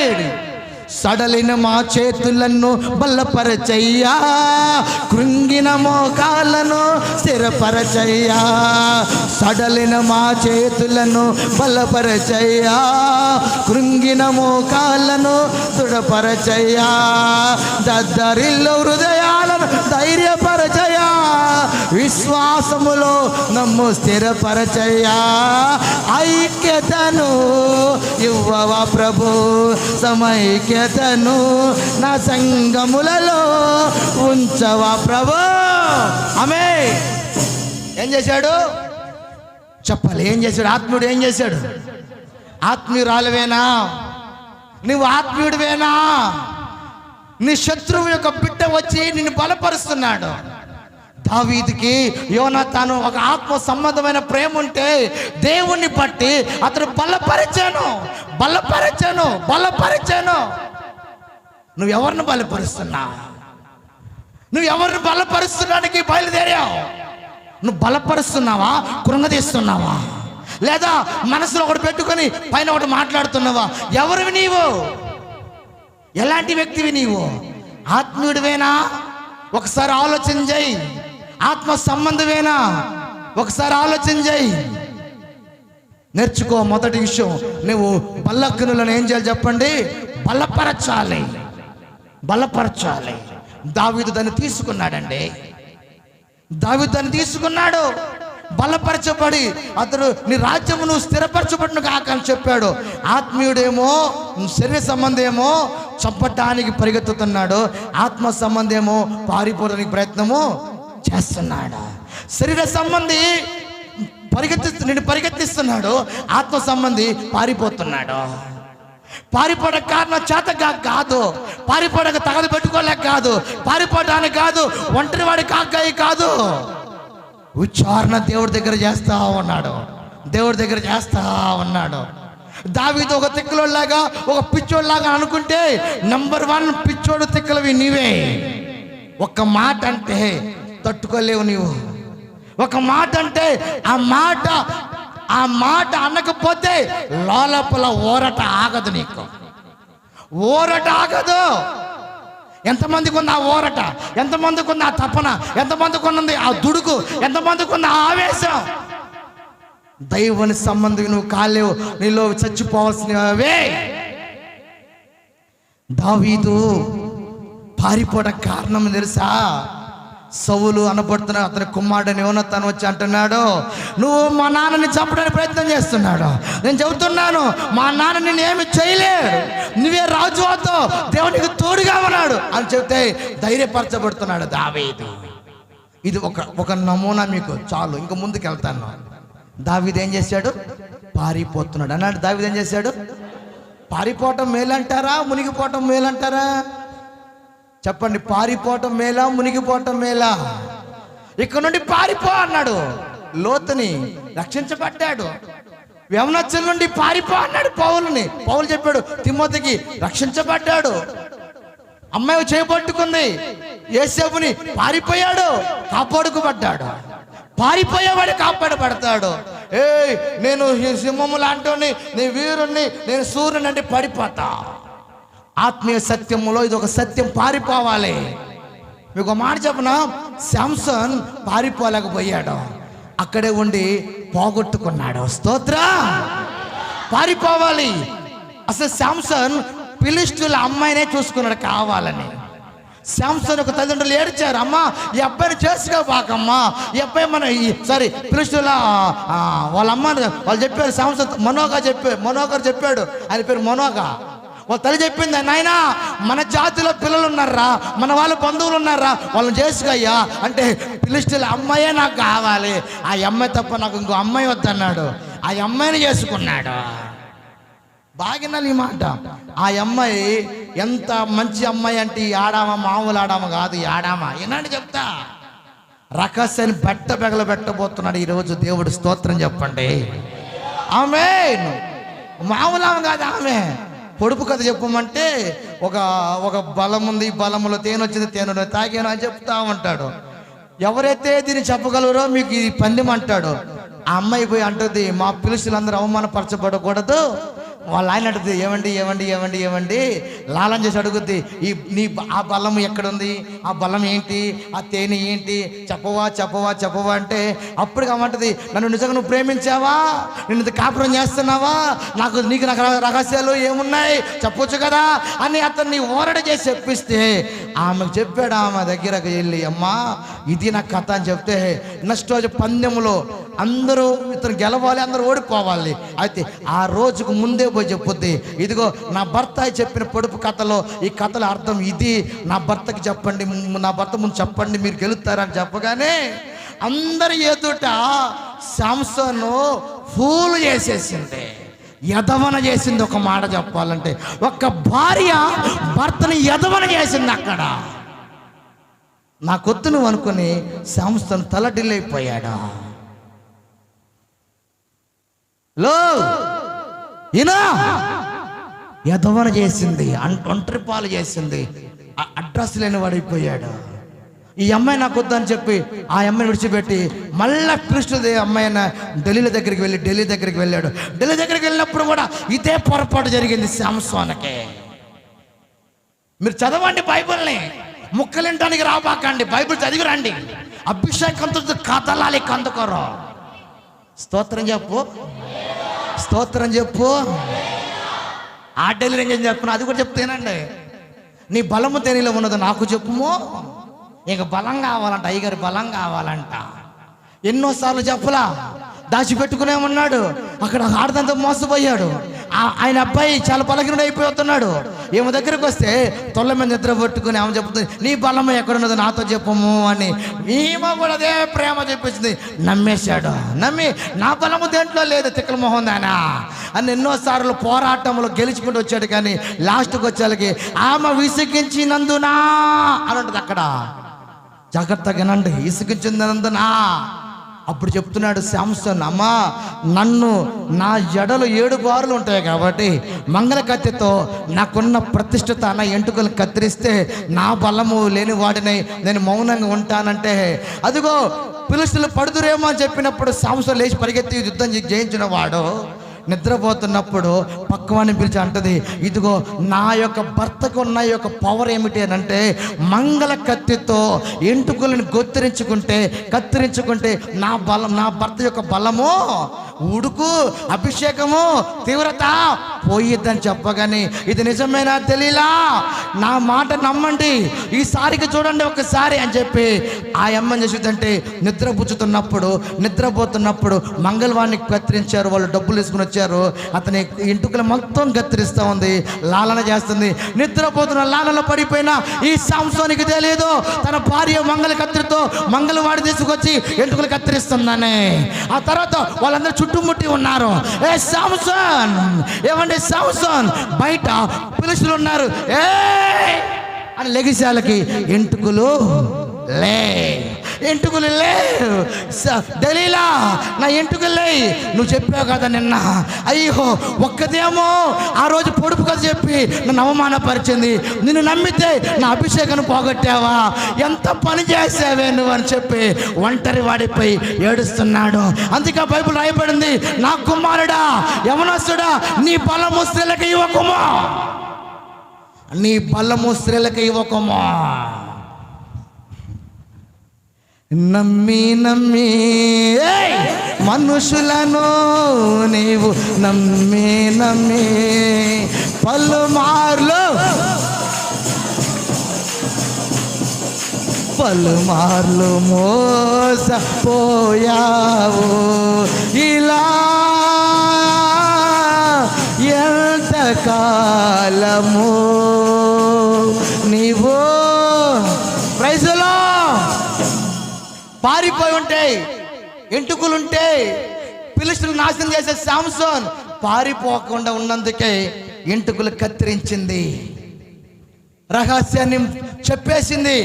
సడలిన మా చేతులను బలపరచయ్యా, కృంగిన మోకాళ్ళను స్థిరపరచయ్యా. సడలిన మా చేతులను బలపరచయ్యా, కృంగిన మోకాళ్ళను దృఢపరచయ్యా. దద్దరిల్లు హృదయాలను ధైర్యపరచయ్యా, విశ్వాసములో నమ్ము స్థిరపరచయ్యా. ఐక్యతను ఇవ్వవా ప్రభు, సమైక్యతను నా సంఘములలో ఉంచవా ప్రభు. ఆమె ఏం చేశాడు చెప్పాలి? ఏం చేశాడు ఆత్మీయుడు? ఏం చేశాడు? ఆత్మీయురాలువేనా నువ్వు? ఆత్మీయుడివేనా? నీ శత్రువు యొక్క బిడ్డ వచ్చి నిన్ను బలపరుస్తున్నాడు. దావీదుకి యోనాతాను ఒక ఆత్మ సంబంధమైన ప్రేమ ఉంటే దేవుణ్ణి బట్టి అతను బలపరిచాను. నువ్వు ఎవరిని బలపరుస్తున్నావు? నువ్వు ఎవరిని బలపరుస్తున్నానికి బయలుదేరావు? నువ్వు బలపరుస్తున్నావా, కృంగదీస్తున్నావా, లేదా మనసులో ఒకటి పెట్టుకొని పైన ఒకటి మాట్లాడుతున్నావా? ఎవరివి నీవు? ఎలాంటి వ్యక్తివి నీవు? ఆత్మీయుడివేనా? ఒకసారి ఆలోచన చేయి. ఆత్మ సంబంధమేనా? ఒకసారి ఆలోచన చేయి. నేర్చుకో. మొదటి విషయం, నువ్వు బల్లగ్నులను ఏం చేయాలి చెప్పండి? బలపరచాలి. దావీదు దాన్ని తీసుకున్నాడండి. బలపరచబడి అతడు నీ రాజ్యము నువ్వు స్థిరపరచబడిన కాక అని చెప్పాడు. ఆత్మీయుడేమో శరీర సంబంధేమో చంపటానికి పరిగెత్తుతున్నాడు, ఆత్మ సంబంధేమో పారిపోవడానికి ప్రయత్నము చేస్తున్నాడు. శరీర సంబంధి నిన్ను పరిగెత్తిస్తున్నాడు, ఆత్మ సంబంధి పారిపోతున్నాడు. పారిపోవడానికి కారణం చేతగా కాదు, పారిపోవడానికి తగదు పెట్టుకోలేక కాదు, పారిపోవడానికి కాదు, ఒంటరి వాడి కాకాయి కాదు. ఉచ్చారణ దేవుడి దగ్గర చేస్తా ఉన్నాడు, దేవుడి దగ్గర చేస్తా ఉన్నాడు. దావీదు ఒక తిక్కలోలాగా, ఒక పిచ్చోళ్ళలాగా అనుకుంటే నంబర్ 1 పిచ్చోడు తిక్కలవి నీవే. ఒక మాట అంటే తట్టుకోలేవు నీవు. ఒక మాట అంటే ఆ మాట అనకపోతే లోపల ఊరట ఆగదు, నీకు ఊరట ఆగదు. ఎంతమందికి ఉంది ఆ ఊరట? ఎంతమందికి ఉంది ఆ తపన? ఎంతమందికి ఉన్నది ఆ దుడుకు? ఎంతమందికి ఉంది ఆ ఆవేశం? దైవానికి సంబంధం నువ్వు కాలేవు, నీలో చచ్చిపోవాల్సినవే. దావీదు పారిపోవడం కారణం తెలుసా? సౌలు అనబడుతున్న అతని కుమారుడని యోనాతాను వచ్చి అంటున్నాడు, నువ్వు మా నాన్నని చంపడానికి ప్రయత్నం చేస్తున్నాడు. నేను చెబుతున్నాను, మా నాన్న నేను ఏమి చేయలేడు, నువ్వే రాజు అవుతావు, దేవునికి తోడుగా ఉన్నాడు అని చెప్తే ధైర్యపరచబడుతున్నాడు దావీదు. ఇది ఒక నమూనా మీకు చాలు, ఇంక ముందుకు వెళ్తాను. దావీదు ఏం చేశాడు? పారిపోతున్నాడు అన్నాడు. దావీదు ఏం చేశాడు? పారిపోవటం మేలంటారా, మునిగిపోవటం మేలంటారా? చెప్పండి, పారిపోవటం మేలా, మునిగిపోవటం మేలా? ఇక్కడ నుండి పారిపో అన్నాడు. లోతుని రక్షించబడ్డాడు. యవనస్తుల నుండి పారిపో అన్నాడు పౌలుని. పౌలు చెప్పాడు తిమోతికి, రక్షించబడ్డాడు. అమ్మాయి చేయబట్టుకుంది, యేసేపుని, పారిపోయాడు, కాపాడుకోబడ్డాడు. పారిపోయేవాడు కాపాడబడతాడు. నేను సింహము లాంటి, నీ వీరుణ్ణి, నేను సూర్యుని అంటే పడిపోతా. ఆత్మీయ సత్యములో ఇది ఒక సత్యం, పారిపోవాలి. మీకు ఒక మాట చెప్పనా, శాంసన్ పారిపోలేకపోయాడు, అక్కడే ఉండి పోగొట్టుకున్నాడు. స్తోత్ర. పారిపోవాలి. అసలు శాంసన్ ఫిలిష్తీయుల అమ్మాయినే చూసుకున్నాడు కావాలని. శాంసన్ ఒక తల్లిదండ్రులు ఏడ్చారు, అమ్మా ఈ అబ్బాయిని చేసుకోబాకమ్మా, ఈ అబ్బాయి ఫిలిష్తీయుల వాళ్ళ అమ్మ వాళ్ళు చెప్పారు, శాంసన్ మనోగర్ చెప్పాడు, ఆయన పేరు మనోగా. వాళ్ళ తల్లి చెప్పింది, నాయనా మన జాతిలో పిల్లలు ఉన్నారా, మన వాళ్ళ బంధువులు ఉన్నారా, వాళ్ళని చేసుకోయ్యా అంటే ఫిలిష్తీయుల అమ్మాయే నాకు కావాలి, ఆ అమ్మాయి తప్ప నాకు ఇంకో అమ్మాయి వద్దన్నాడు. ఆ అమ్మాయిని చేసుకున్నాడు. బాగినాలి ఈ మాట. ఆ అమ్మాయి ఎంత మంచి అమ్మాయి అంటే, ఈ ఆడామ మామూలు ఆడామ కాదు, ఈ ఆడామ ఏనాడు చెప్తా, రకస్యని బెగల పెట్టబోతున్నాడు ఈరోజు దేవుడు. స్తోత్రం చెప్పండి. ఆమె మామూలు ఆమె కాదు, ఆమె పొడుపు కథ చెప్పమంటే ఒక బలం ఉంది, బలములో తేనె వచ్చింది, తేనె తాగాను అని చెప్తా ఉంటాడు. ఎవరైతే దీన్ని చెప్పగలరో మీకు ఈ పందెం అంటాడు. ఆ అమ్మాయి పోయి అంటుంది, మా పిలుసులందరూ అవమానపరచబడకూడదు. వాళ్ళ ఆయన అడుగుతుంది, ఏమండి ఏమండి ఏమండి ఏమండి లాలం చేసి అడుగుద్ది, ఆ బలం ఎక్కడుంది, ఆ బలం ఏంటి, ఆ తేనె ఏంటి, చెప్పవా చెప్పవా చెప్పవా అంటే అప్పుడు కామంటది, నన్ను నిజంగా నువ్వు ప్రేమించావా, నిన్ను కాపురం చేస్తున్నావా, నీకు రహస్యాలు ఏమున్నాయి చెప్పొచ్చు కదా అని అతన్ని ఓరడ చేసి చెప్పిస్తే ఆమెకు చెప్పాడు. ఆమె దగ్గరకు వెళ్ళి, అమ్మా ఇది నా కథ అని చెప్తే, నెక్స్ట్ రోజు పందెంలో అందరూ ఇతను గెలవాలి, అందరూ ఓడిపోవాలి. అయితే ఆ రోజుకు ముందే పోయి చెప్పుద్ది, ఇదిగో నా భర్త చెప్పిన పొడుపు కథలో ఈ కథల అర్థం ఇది, నా భర్తకి చెప్పండి, నా భర్త ముందు చెప్పండి, మీరు గెలుస్తారని చెప్పగానే అందరి ఎదుట శాంసను ఫూలు చేసేసింది, యదవన చేసింది. ఒక మాట చెప్పాలంటే, ఒక భార్య భర్తని యదవన చేసింది. అక్కడ నా కొత్త నువ్వు అనుకుని శాంసన్ తలడిల్లైపోయాడు. యదవన చేసింది, ఒంటరి పాలు చేసింది, అడ్రస్ లేని వాడిపోయాడు. ఈ అమ్మాయి నాకు వద్దని చెప్పి ఆ అమ్మాయిని విడిచిపెట్టి మళ్ళా ఫిలిష్తీయుల అమ్మాయిన ఢిల్లీ దగ్గరికి వెళ్ళాడు. ఢిల్లీ దగ్గరికి వెళ్ళినప్పుడు కూడా ఇదే పొరపాటు జరిగింది శాంసోన్కి. మీరు చదవండి బైబిల్ని, ముక్కలింటానికి రాబాకండి, బైబిల్ చదివి రండి. అభిషేకంతో కథలాలి కందుకోరు. స్తోత్రం చెప్పు, స్తోత్రం చెప్పు. ఆ ఢిల్లీ ఏం చెప్తున్నా అది కూడా చెప్తేనండి. నీ బలము తేనీలో ఉన్నది నాకు చెప్పుమో. ఇంక బలం కావాలంట, అయ్యగారి బలం కావాలంట. ఎన్నోసార్లు చెప్పలా, దాచిపెట్టుకునే ఉన్నాడు. అక్కడ ఆడదంతా మోసపోయాడు. ఆయన అబ్బాయి చాలా బలహీనుడు అయిపోతున్నాడు. ఈమె దగ్గరకు వస్తే తొల్ల మీద నిద్ర పట్టుకుని ఆమె చెప్తుంది, నీ బలము ఎక్కడున్నదో నాతో చెప్పము అని. ఈమె కూడా అదే ప్రేమ చెప్పించింది. నమ్మేశాడు. నమ్మి నా బలము దేంట్లో లేదు తిక్కల మొహం దానా అని ఎన్నోసార్లు పోరాటంలో గెలుచుకుంటూ వచ్చాడు. కానీ లాస్ట్కి వచ్చేళ్ళకి ఆమె విసిగించినందునా అని ఉంటుంది అక్కడ. జాగ్రత్తగానండి, విసిగించినందునా. అప్పుడు చెప్తున్నాడు శాంసన్, అమ్మా నన్ను నా జడలు 7 బారులు ఉంటాయి కాబట్టి మంగళ కత్తితో నాకున్న ప్రతిష్టత నా ఎంటుకలు కత్తిరిస్తే నా బలము లేని వాడిని నేను మౌనంగా ఉంటానంటే, అదిగో ఫిలిష్తీయులు పడుదురేమో అని చెప్పినప్పుడు శాంసన్ లేచి పరిగెత్తి యుద్ధం జయించిన వాడు నిద్రపోతున్నప్పుడు పక్కవాన్ని పిలిచి అంటది, ఇదిగో నా యొక్క భర్తకు ఉన్న యొక్క పవర్ ఏమిటి అని అంటే, మంగళ కత్తితో ఎంటుకలను కత్తిరించుకుంటే నా భర్త యొక్క బలము, ఉడుకు, అభిషేకము, తీవ్రత పోయిద్దని చెప్పగానే ఇది నిజమేనా తెలియలా, నా మాట నమ్మండి, ఈసారికి చూడండి ఒకసారి అని చెప్పి ఆ అమ్మని చేసేదంటే నిద్రపోతున్నప్పుడు మంగళవాణ్ణి కత్తిరించారు. వాళ్ళు డబ్బులు తీసుకుని వచ్చారు. అతని ఇంటుకలు మొత్తం కత్తిరిస్తూ ఉంది, లాలన చేస్తుంది. నిద్రపోతున్న లాలలో పడిపోయిన ఈ శాంసోనికి తెలియదు తన భార్య మంగళ కత్తిరితో మంగళవాడి తీసుకొచ్చి ఎంటుకలు కత్తిరిస్తుందని. ఆ తర్వాత వాళ్ళందరూ చుట్టుముట్టి ఉన్నారు. ఏ శాంసన్, ఏమండి శాంసన్, బయట ఫిలిష్తీయులు ఉన్నారు ఏ అని లెగిసాలకి ఎంటుకలు లేవు. దలీలా నా ఎంటుకలు లే, నువ్వు చెప్పావు కదా నిన్న, అయ్యో ఒక్కదేమో ఆ రోజు పొడుపు కదా చెప్పి నన్ను అవమానపరిచింది, నిన్ను నమ్మితే నా అభిషేకాన్ని పోగొట్టావా, ఎంత పని చేసావే నువ్వు అని చెప్పి ఒంటరి వాడిపోయి ఏడుస్తున్నాడు. అందుకే బైబిల్ రాయబడింది, నా కుమారుడా యవనస్తుడా నీ బలము స్త్రీలకు ఇవ్వకుమా, నీ బలము స్త్రీలకు ఇవ్వకుమా. నమ్మి మనుషులను నీవు నమ్మి పలుమార్లు మోసపోయావు, ఇలా ఎంతకాలము నీవు ప్రైజులో పారిపోయి ఉంటాయి, ఎంటుకులుంటే ఫిలిష్తీయులు నాశనం చేసే శాంసోన్ పారిపోకుండా ఉన్నందుకే ఎంటుకులు కత్తిరించింది, రహస్యాన్ని చెప్పేసింది,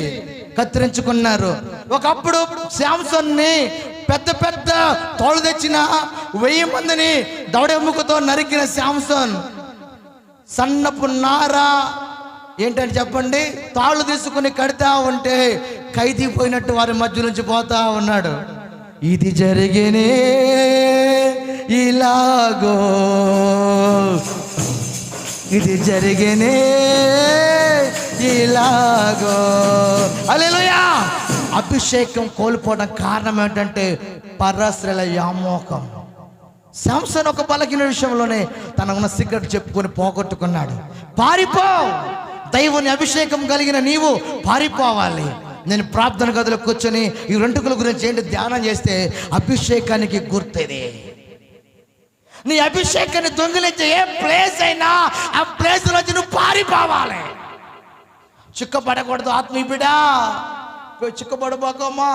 కత్తిరించుకున్నారు. ఒకప్పుడు శాంసోన్ని పెద్ద తోలు తెచ్చిన 1000 మందిని దవడెముకతో నరికిన శాంసోన్ సన్నపు నార ఏంటని చెప్పండి, తాళ్ళు తీసుకుని కడతా ఉంటే ఖైదీ పోయినట్టు వారి మధ్య నుంచి పోతా ఉన్నాడు. ఇది జరిగినే ఇలాగో, ఇది జరిగినే ఇలాగో. హల్లెలూయా. అభిషేకం కోల్పోవడం కారణం ఏంటంటే పరస్త్రీల వ్యామోహం. శాంసన్ ఒక బలహీన విషయంలోనే తనకున్న సిగరెట్ చెప్పుకొని పోగొట్టుకున్నాడు. పారిపో, దైవుని అభిషేకం కలిగిన నీవు పారిపోవాలి. నేను ప్రార్థన గదిలో కూర్చొని ఈ రెంటుకల గురించి ఏంటి ధ్యానం చేస్తే అభిషేకానికి గుర్తేది. నీ అభిషేకాన్ని దొంగిలించే ఏ ప్లేస్ అయినా ఆ ప్లేస్ నుంచి నువ్వు పారిపోవాలి. చిక్కపడకూడదు ఆత్మీయ బిడ్డ, చిక్కబడబోకమ్మా.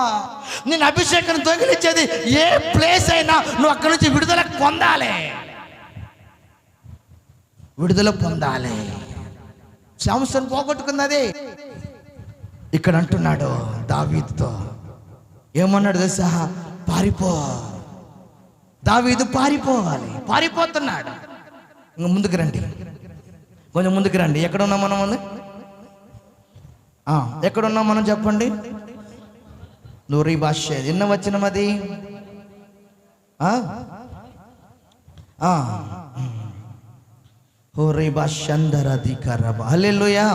నేను అభిషేకాన్ని దొంగిలించేది ఏ ప్లేస్ అయినా నువ్వు అక్కడి నుంచి విడుదల పొందాలి. శాంసన్ పోగొట్టుకున్నది. ఇక్కడ అంటున్నాడు దావీదుతో, ఏమన్నాడు తెలుసా, పారిపో. దావీదు పారిపోవాలి, పారిపోతున్నాడు. ఇంకా ముందుకు రండి, కొంచెం ముందుకు రండి. ఎక్కడ ఉన్నాం మనం? ఎక్కడున్నాం మనం చెప్పండి. నూరి భాష ఎన్న వచ్చినమది హల్లెలూయా.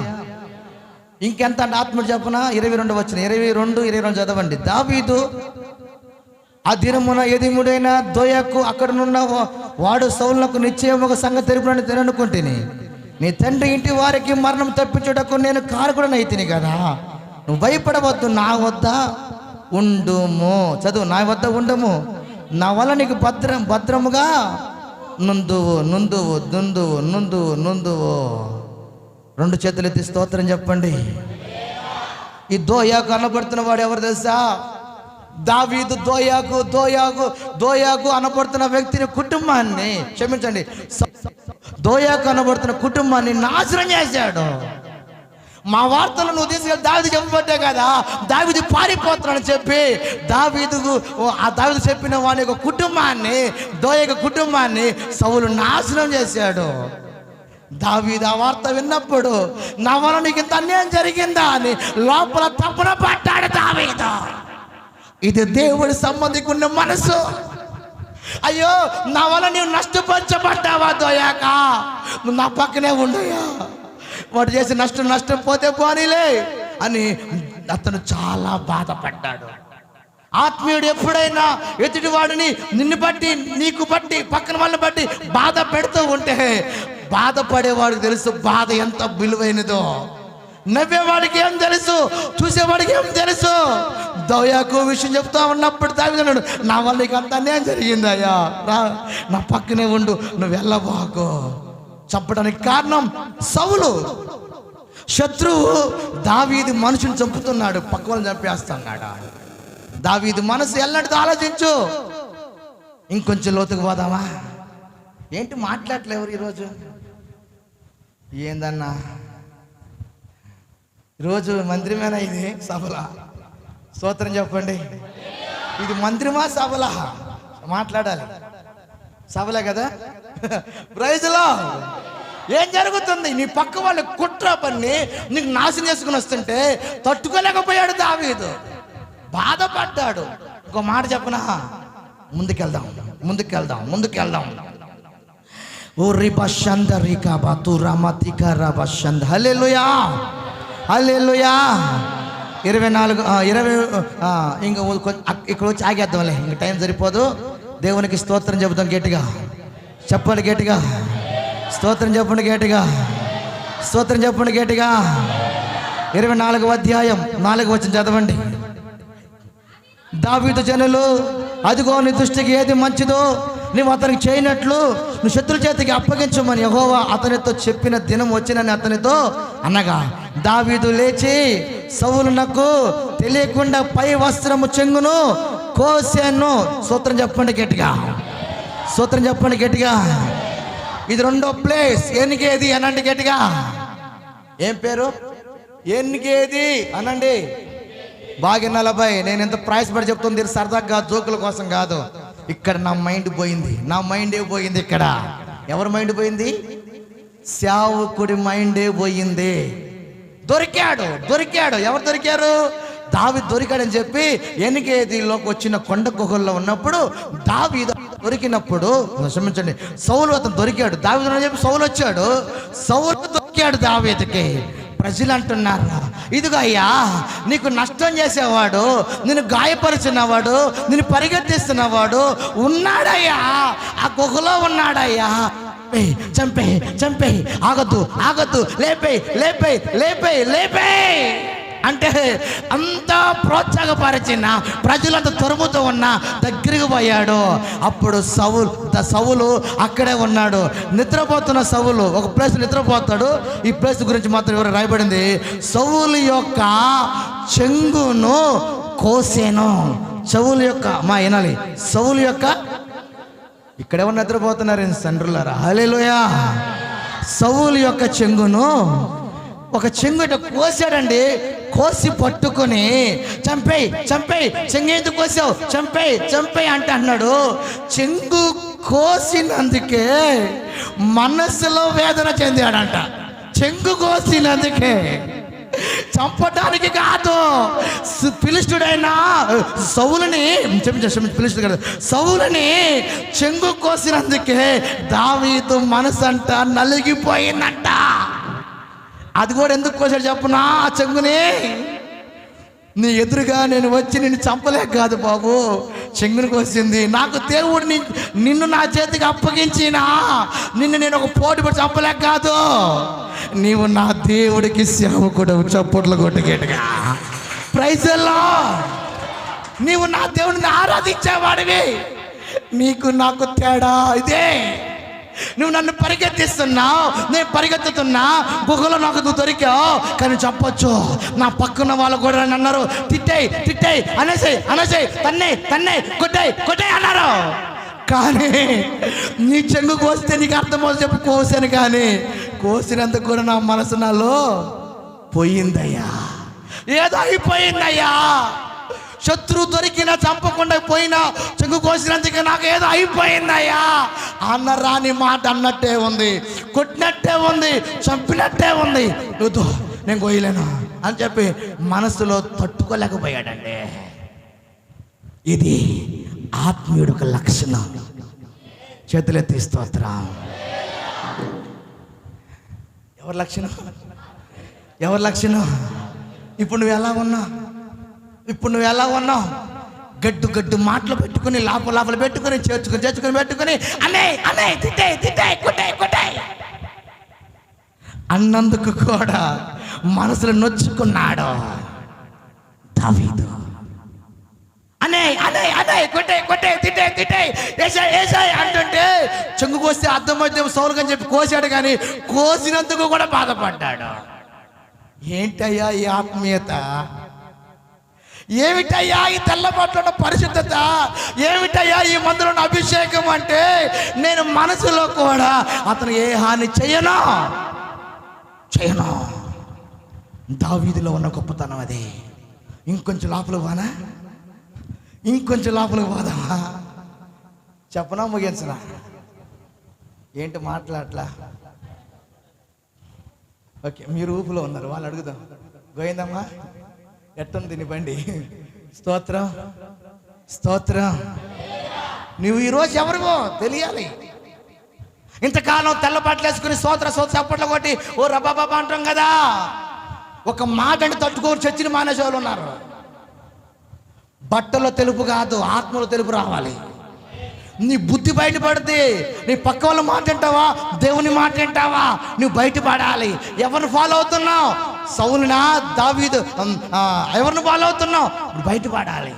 ఇంకెంత అంటే ఆత్మ చెప్పన 22 వచ్చిన 22 చదవండి. దావీదు ఆ దినమున ఎదిముడైన దోయకు అక్కడనున్న వాడు సౌలునకు నిశ్చయం ఒక సంగతి తెలుపునని తిననుకుంటుని, నీ తండ్రి ఇంటి వారికి మరణం తప్పించుటకు నేను కారకుడనైతిని కదా, నువ్వు భయపడవద్దు, నా వద్ద ఉండుము. చదువు, నా వద్ద ఉండుము, నా వల్ల నీకు భద్రముగా నుందువు. రెండు చేతులు ఎత్తి స్తోత్రం చెప్పండి. ఈ దోయాకు అనబడుతున్న వాడు ఎవరు తెలుసా? దావీదు. దోయాకు అనబడుతున్న వ్యక్తిని, కుటుంబాన్ని, క్షమించండి, దోయాకు అనబడుతున్న కుటుంబాన్ని నాశనం చేశాడు. మా వార్తలు నువ్వు తీసుకెళ్ళి దావీదు చెప్పబట్టే కదా దావీదు పారిపోతున్నాడని చెప్పి దావీదు చెప్పిన వాని యొక్క కుటుంబాన్ని, దోయక కుటుంబాన్ని సౌలు నాశనం చేశాడు. దావీదు ఆ వార్త విన్నప్పుడు నా వల్ల నీకు ఇంత అన్యాయం జరిగిందా అని లోపల తప్పున పట్టాడు దావీదు. ఇది దేవుడి సంబంధికి ఉన్న మనసు. అయ్యో, నా వల్ల నీవు నష్టపరచబడ్డావా దోయాక, నువ్వు నా పక్కనే ఉండయా, వాడు చేసి నష్టం పోతే పోనీలే అని అతను చాలా బాధపడ్డాడు. ఆత్మీయుడు ఎప్పుడైనా ఎదుటి వాడిని నిన్ను బట్టి, నీకు బట్టి, పక్కన వాళ్ళని బట్టి బాధ పెడుతూ ఉంటే బాధపడేవాడికి తెలుసు బాధ ఎంత విలువైనదో. నవ్వేవాడికి ఏం తెలుసు, చూసేవాడికి ఏం తెలుసు. దోయాకు విషయం చెప్తా ఉన్నప్పుడు దావీదు అన్నాడు, నా వల్ల నీకు అంత అన్యాయం జరిగిందయ్యా, రా నా పక్కనే ఉండు, నువ్వు వెళ్ళబాకు. చంపడానికి కారణం సౌలు. శత్రువు దావీదు మనుషుని చంపుతున్నాడు, పక్క వాళ్ళని చంపేస్తున్నాడు. దావీదు మనసు ఎల్లడితో ఆలోచించు. ఇంకొంచెం లోతుకు పోదామా? ఏంటి మాట్లాడలేవు ఈరోజు? ఏందన్నా ఈరోజు మందిరమేనా ఇది? సభలా? స్తోత్రం చెప్పండి. ఇది మందిరమా సభలా? మాట్లాడాలి. సభలే కదా. ప్రైజ్లో ఏం జరుగుతుంది? నీ పక్క వాళ్ళు కుట్ర పని నీకు నాశనం చేసుకుని వస్తుంటే తట్టుకోలేకపోయాడు దావీదు, బాధపడ్డాడు. ఇంకో మాట చెప్పనా? ముందుకెళ్దాం. ఓ రిబషంద రికా బాతు రమతిక రబషంద. హల్లెలూయా, హల్లెలూయా. 20 ఇంకా ఇక్కడ వచ్చి ఆగేద్దాంలే, ఇంక టైం సరిపోదు. దేవునికి స్తోత్రం చెబుతాం గట్టిగా. చెప్పండి గట్టిగా, స్తోత్రం చెప్పండి గట్టిగా, స్తోత్రం చెప్పండి గట్టిగా. 24వ అధ్యాయం 4వ వచనం చదవండి. దావీదు జనులు, అదిగో నీ దృష్టికి ఏది మంచిదో నువ్వు అతనికి చేయనట్లు నువ్వు శత్రు చేతికి అప్పగించమని యెహోవా అతనితో చెప్పిన దినం వచ్చినని అతనితో అనగా, దావీదు లేచి సౌలునకు తెలియకుండా పై వస్త్రము చెంగును కోసెను. స్తోత్రం చెప్పండి గట్టిగా, స్తోత్రం చెప్పండి గట్టిగా. ఇది రెండో ప్లేస్. ఎన్నికేది అనండి గట్టిగా. ఏం పేరు? ఎన్నికేది అనండి. బాగా 40. నేను ఎంత ప్రయాసపడి చెప్తుంది సరదాగా, జోకుల కోసం కాదు. ఇక్కడ నా మైండ్ పోయింది, నా మైండే పోయింది. ఇక్కడ ఎవరి మైండ్ పోయింది? సేవకుడి మైండే పోయింది. దొరికాడు. ఎవరు దొరికారు? దావీదు దొరికాడని చెప్పి ఎన్నికేదిలోకి వచ్చిన కొండ గుహల్లో ఉన్నప్పుడు దావీదు దొరికినప్పుడు, క్షమించండి, సౌలు అతను దొరికాడు. దావీదు అని చెప్పి సౌలు వచ్చాడు. సౌలు దొరికాడు దావీదుకి. ప్రజలు అంటున్నారు, ఇదిగో అయ్యా, నీకు నష్టం చేసేవాడు, నిన్ను గాయపరిచినవాడు, నిన్ను పరిగెత్తిస్తున్నవాడు ఉన్నాడయ్యా, ఆ గుహలో ఉన్నాడయ్యా. చంపే ఆగద్దు లేపే అంటే అంతా ప్రోత్సాహపరిచిన ప్రజలంతా తరుముతూ ఉన్నా దగ్గరికి పోయాడు. అప్పుడు సౌలు అక్కడే ఉన్నాడు. నిద్రపోతున్న సౌలు ఒక ప్లేస్ నిద్రపోతాడు. ఈ ప్లేస్ గురించి మాత్రం ఎవరు రాయబడింది? సౌలు యొక్క చెంగును కోసేను. సౌలు యొక్క వినాలి, సౌలు యొక్క ఇక్కడెవరు నిద్రపోతున్నారు సండ్రులారా? హల్లెలూయా. సౌలు యొక్క చెంగును, ఒక చెంగు ఇట కోసాడండి. కోసి పట్టుకొని చంపేయి చెంగు ఎందుకు కోసావు, చంపేయి అంటే అన్నాడు. చెంగు కోసినందుకే మనసులో వేదన చెందాడంట. చెంగు కోసినందుకే, చంపడానికి కాదు. ఫిలిష్తుడైన సౌలుని ఫిలిష్తుడు కాదు, సౌలుని చెంగు కోసినందుకే దావీదు మనసంట నలిగిపోయిందంట. అది కూడా ఎందుకు కోసాడు చెప్పునా? ఆ చెంగుని నీ ఎదురుగా నేను వచ్చి నిన్ను చంపలేక కాదు బాబు, చెంగుని కోసింది. నాకు దేవుడు నిన్ను నా చేతికి అప్పగించినా నిన్ను నేను ఒక పోటీ పడి చంపలేక కాదు. నీవు నా దేవుడికి సేవకుడు. చప్పట్లు కొట్టుకేట్టుగా ప్రైజ్ ది లార్డ్. నీవు నా దేవుడిని ఆరాధించేవాడివి. నీకు నాకు తేడా ఇదే. నువ్వు నన్ను పరిగెత్తిస్తున్నావు, నేను పరిగెత్తుతున్నా, గుహలో నాకు నువ్వు దొరికావు. కానీ చెప్పొచ్చు, నా పక్కన వాళ్ళు కూడా నన్ను అన్నారు, తిట్టాయి అనేసి తన్నే కొట్టాయి అన్నారు. కానీ నీ చెంగు కోస్తే నీకు అర్థమవుతుంది చెప్పి కోసాను, కానీ కోసినందుకు కూడా నా మనసు నాలో పోయిందయ్యా, ఏదో అయిపోయిందయ్యా. శత్రువు దొరికినా చంపకుండా పోయినా చెంగు కోసినందుకే నాకు ఏదో అయిపోయిందయ్యా అన్న రాని మాట అన్నట్టే ఉంది, కొట్టినట్టే ఉంది, చంపినట్టే ఉంది. వద్దు నేను కోయలేను అని చెప్పి మనసులో తట్టుకోలేకపోయాడండి. ఇది ఆత్మీయుడు ఒక లక్షణం. చేతులెత్తి స్తోత్రం. ఎవరి లక్షణం? ఇప్పుడు నువ్వు ఎలా ఉన్నావు? గడ్డు మాటలు పెట్టుకుని, లోపల పెట్టుకుని, చేర్చుకుని పెట్టుకుని అనే తిట్టాయి కొట్టాయి అన్నందుకు కూడా మనసులో నొచ్చుకున్నాడు దావీదు. అనే కొట్టాయి తిట్టాయి ఏసాయి అంటుంటే చెంగు కోస్తే అర్థమైతే సౌలుగా చెప్పి కోసాడు, కానీ కోసినందుకు కూడా బాధపడ్డాడు. ఏంటయ్యా ఈ ఆత్మీయత? ఏమిటయ్యా ఈ తెల్లబట్ల పరిశుద్ధత? ఏమిటయ్యా ఈ మందులో అభిషేకం? అంటే నేను మనసులో కూడా అతను ఏ హాని చేయను. దావీదులో ఉన్న గొప్పతనం అది. ఇంకొంచెం లోపలికి పోదామా? చెప్పనా ముగించరా? ఏంటి మాట్లాడలా? ఓకే, మీరు ఊపులో ఉన్నారు, వాళ్ళు అడుగుదాం. గోయిందమ్మా ఎట్టుంది నీ బండి? స్తోత్రం. నువ్వు ఈరోజు ఎవరివో తెలియాలి. ఇంతకాలం తెల్లబట్టలు వేసుకుని స్తోత్ర చప్పట్లు కొట్టి ఓ రబాబా అంటాం కదా, ఒక మాట అంటే తట్టుకోని చచ్చిన మానేసేవాళ్ళు ఉన్నారు. బట్టలో తెలుపు కాదు, ఆత్మలో తెలుపు రావాలి. నీ బుద్ధి బయటపడితే నీ పక్క వాళ్ళ మాట వింటావా, దేవుని మాట వింటావా? నువ్వు బయటపడాలి. ఎవరిని ఫాలో అవుతున్నావు? సౌలునా, దావీదు? ఎవరిని ఫాలో అవుతున్నావు? బయటపడాలి.